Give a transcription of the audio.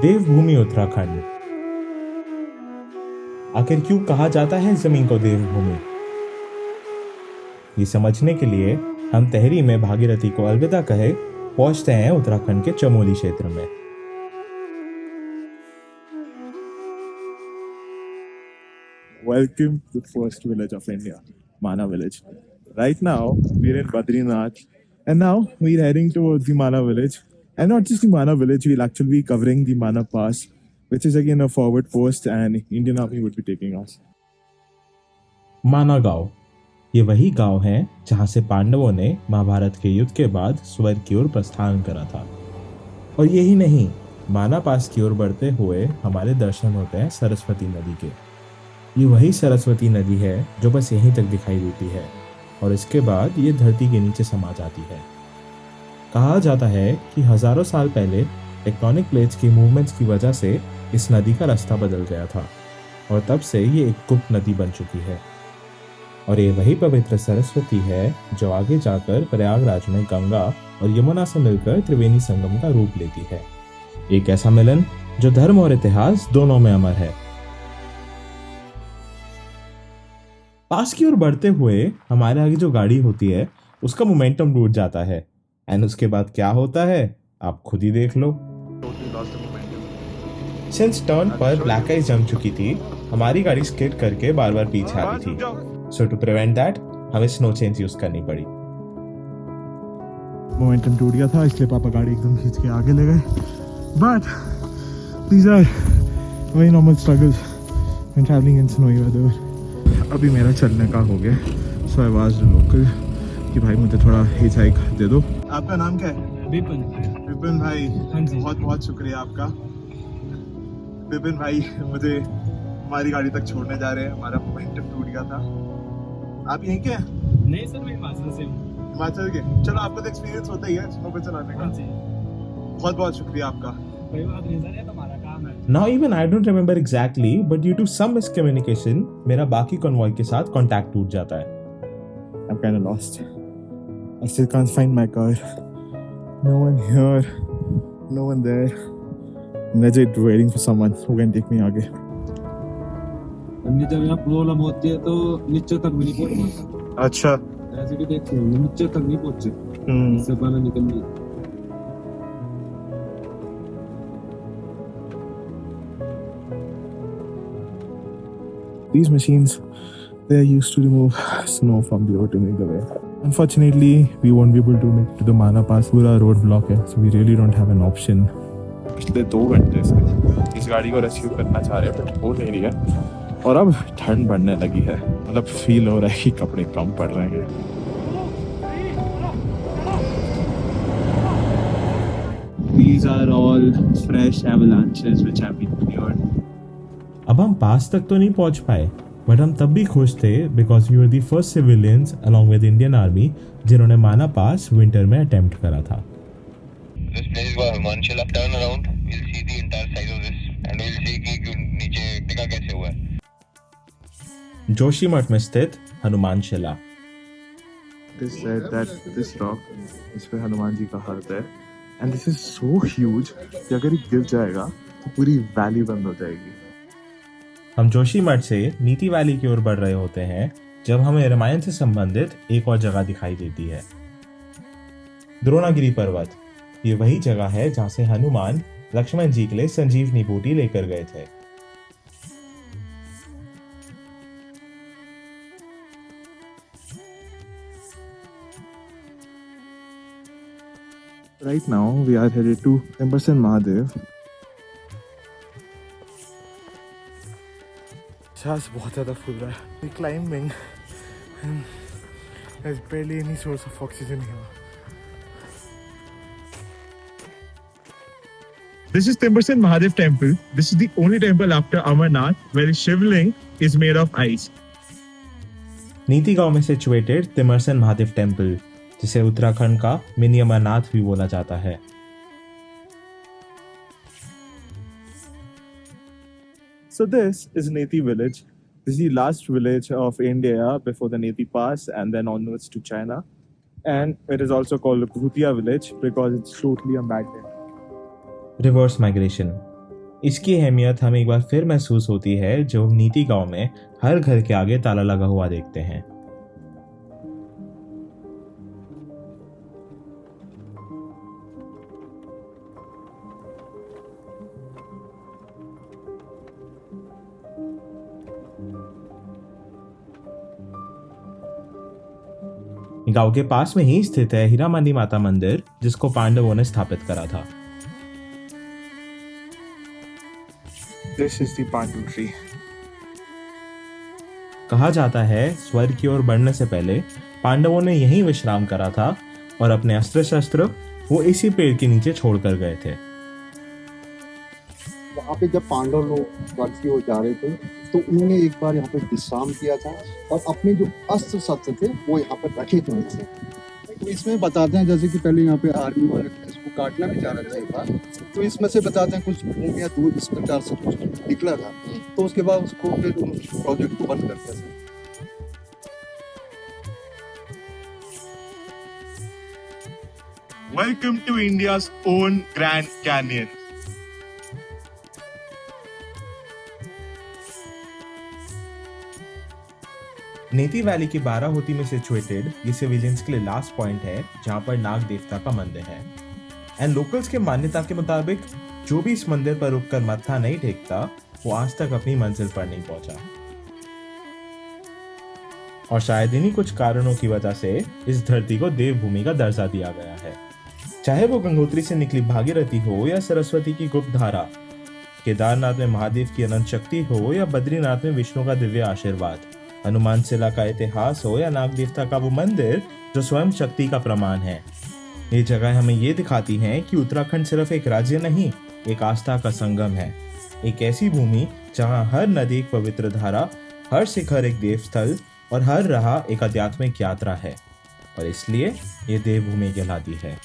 देवभूमि उत्तराखंड। आखिर क्यों कहा जाता है जमीन को देवभूमि? ये समझने के लिए हम तहरी में भागीरथी को अलविदा कहे पहुंचते हैं उत्तराखंड के चमोली क्षेत्र में। Welcome to the first village of India, Mana village. Right now, we're in Badrinath, and now we're heading towards the Mana village. And not just the Mana village, we'll actually be covering the Mana Pass, which is again a forward post, and Indian Army would be taking us. माना गांव, ये वही गांव है जहां से पांडवों ने महाभारत के युद्ध के बाद स्वर्ग की ओर प्रस्थान करा था। और यही नहीं, माना पास की ओर बढ़ते हुए हमारे दर्शन होते हैं सरस्वती नदी के। ये वही सरस्वती नदी है जो बस यहीं तक दिखाई देती है और इसके बाद ये धरती के नीचे समा जाती है। कहा जाता है कि हजारों साल पहले टेक्टोनिक प्लेट्स की मूवमेंट्स की वजह से इस नदी का रास्ता बदल गया था और तब से ये एक गुप्त नदी बन चुकी है। और ये वही पवित्र सरस्वती है जो आगे जाकर प्रयागराज में गंगा और यमुना से मिलकर त्रिवेणी संगम का रूप लेती है। एक ऐसा मिलन जो धर्म और इतिहास दोनों में अमर है। पास की ओर बढ़ते हुए हमारे आगे जो गाड़ी होती है उसका मोमेंटम टूट जाता है एंड उसके बाद क्या होता है आप खुद ही देख लो। सिंस टर्न पर ब्लैक आइस जम चुकी थी, हमारी गाड़ी स्किड करके बार बार पीछे आ रही थी। सो टू प्रिवेंट दैट हमें स्नो चेंज यूज करनी पड़ी। मोमेंटम टूट गया था, इसलिए पापा गाड़ी एकदम खींच के आगे ले गए। But these are very normal struggles when travelling in snowy weather. अभी मेरा चलने का हो गया, सो आई वाज लोकल कि भाई मुझे थोड़ा हिच हाइक दे दो। आपका नाम क्या है? विपिन। विपिन भाई, हाँ जी। बहुत बहुत शुक्रिया आपका। विपिन भाई मुझे हमारी गाड़ी तक छोड़ने जा रहे हैं, हमारा मोमेंटम टूट गया था। आप यहीं के हैं? नहीं सर, मैं हिमाचल से हूँ। हिमाचल के? चलो, आपका तो एक्सपीरियंस होता ही है स्नो पे चलाने का। हाँ जी। बहुत बहुत शुक्रिया आपका। कोई बात नहीं सर, ये तो हमारा काम है। Now even I don't remember exactly, but due to some miscommunication, मेरा बाकी कॉन्वॉय के साथ कांटेक्ट टूट जाता है। I'm kind of lost. I still can't find my car. No one here, no one there. I'm legit waiting for someone who can take me आगे। जब यहाँ प्रॉब्लम होती है तो नीचे तक भी नहीं पहुँचता। अच्छा। ऐसे भी देखते हैं, नीचे तक नहीं पहुँचे। इससे बाहर निकल गए। These machines, they are used to remove snow from the road to make the way. Unfortunately, we won't be able to make it to the Mana Pass. पूरा road block है, so we really don't have an option. पिछले 2 घंटे से इस गाड़ी को rescue करना चाह रहे हैं, बट हो नहीं रही है। और अब ठंड बढ़ने लगी है, मतलब फील हो रहा है कि कपड़े कम पड़ रहे हैं। These are all fresh avalanches which have been cleared. अब हम पास तक तो नहीं पहुंच पाए, बट हम तब भी खुश थे because we were the first civilians along with Indian army जिन्होंने माना पास विंटर में अटेम्प्ट करा था। This place is Manshala. Turn around, we'll see the entire size of this and we'll see कि नीचे टिका कैसे हुआ है। जोशीमठ में स्थित हनुमान शिला। It is said that this rock, इस पे हनुमान जी का हाथ है, and this is so huge कि अगर ये गिर जाएगा तो पूरी वैली बंद हो जाएगी। हम जोशीमठ से नीति वैली की ओर बढ़ रहे होते हैं जब हमें रामायण से संबंधित एक और जगह दिखाई देती है, द्रोणागिरी पर्वत। ये वही जगह है जहां से हनुमान लक्ष्मण जी के लिए संजीवनी बूटी लेकर गए थे। Right now we are headed to Timberson Mahadev. सांस बहुत ज़्यादा फूल रहा है। We climbing and there's barely any source of oxygen here. This is Timberson Mahadev temple. This is the only temple after Amarnath where the shivling is made of ice. नीति गांव में situated तिमरसन Mahadev temple, जिसे उत्तराखंड का mini Amarnath भी बोला जाता है। So this is Neti village. This is the last village of India before the Neti Pass and then onwards to China. And it is also called the Bhutia village because it's totally a magnet. Reverse migration. इसकी अहमियत हमें एक बार फिर महसूस होती है जो हम नीति गांव में हर घर के आगे ताला लगा हुआ देखते हैं। गांव के पास में ही स्थित है हीरामांडी माता मंदिर, जिसको पांडवों ने स्थापित करा था। This is the Pandu tree. कहा जाता है स्वर्ग की ओर बढ़ने से पहले पांडवों ने यहीं विश्राम करा था और अपने अस्त्र शस्त्र वो इसी पेड़ के नीचे छोड़कर गए थे। वहाँ पे जब पांडव लोग स्वर्ग की ओर जा रहे थे तो उन्होंने एक बार यहाँ पे विश्राम किया था और अपने जो अस्त्र शस्त्र थे वो यहाँ पर रखे थे उन्होंने। तो इसमें बताते हैं जैसे कि पहले यहाँ पे आर्मी वाले इसको काटना भी चाह रहे थे, तो इसमें से बताते हैं कुछ भूमि या दूध इस प्रकार से कुछ निकला था, तो उसके बाद उसको फिर प्रोजेक्ट को बंद कर दिया था। Welcome to India's own Grand Canyon. Niti valley की बाराहोती में सिचुएटेड ये सिविलियंस के लिए लास्ट पॉइंट है जहां पर नाग देवता का मंदिर है। एंड लोकल्स के मान्यता के मुताबिक जो भी इस मंदिर पर रुककर मत्था नहीं टेकता वो आज तक अपनी मंजिल पर नहीं पहुंचा। और शायद इन्हीं कुछ कारणों की वजह से इस धरती को देवभूमि का दर्जा दिया गया है। चाहे वो गंगोत्री से निकली भागीरथी हो या सरस्वती की गुप्त धारा, केदारनाथ में महादेव की अनंत शक्ति हो या बद्रीनाथ में विष्णु का दिव्य आशीर्वाद, हनुमान शिला का इतिहास हो या नाग देवता का वो मंदिर जो स्वयं शक्ति का प्रमाण है, ये जगह हमें ये दिखाती हैं कि उत्तराखंड सिर्फ एक राज्य नहीं, एक आस्था का संगम है। एक ऐसी भूमि जहां हर नदी एक पवित्र धारा, हर शिखर एक देवस्थल और हर राह एक आध्यात्मिक यात्रा है, और इसलिए ये देवभूमि कहलाती है।